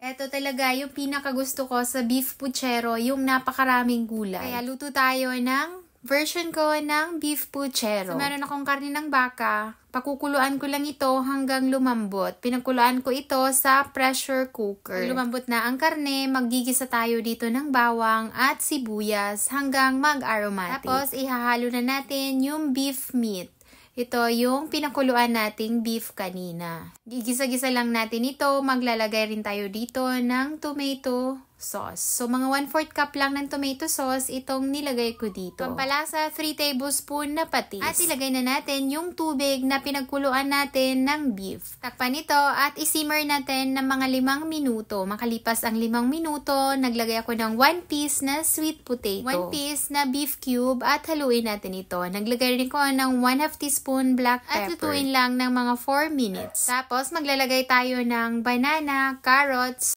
Eto talaga yung pinakagusto ko sa beef puchero, yung napakaraming gulay. Kaya luto tayo ng version ko ng beef puchero. So, meron akong karne ng baka. Pakukuluan ko lang ito hanggang lumambot. Pinagkuluan ko ito sa pressure cooker. Pag lumambot na ang karne, maggigisa tayo dito ng bawang at sibuyas hanggang mag-aromatic. Tapos, ihahalo na natin yung beef meat. Ito yung pinakuluan nating beef kanina. Gigisa-gisa lang natin ito. Maglalagay rin tayo dito ng tomato sauce. So, mga 1/4 cup lang ng tomato sauce itong nilagay ko dito. Pampalasa, 3 tablespoon na patis. At ilagay na natin yung tubig na pinagkuluan natin ng beef. Takpan ito at isimmer natin ng mga 5 minuto. Makalipas ang 5 minuto, naglagay ako ng 1 piece na sweet potato. 1 piece na beef cube at haluin natin ito. Naglagay rin ko ng 1/2 teaspoon black pepper. At lutuin lang ng mga 4 minutes. Tapos, maglalagay tayo ng banana, carrots,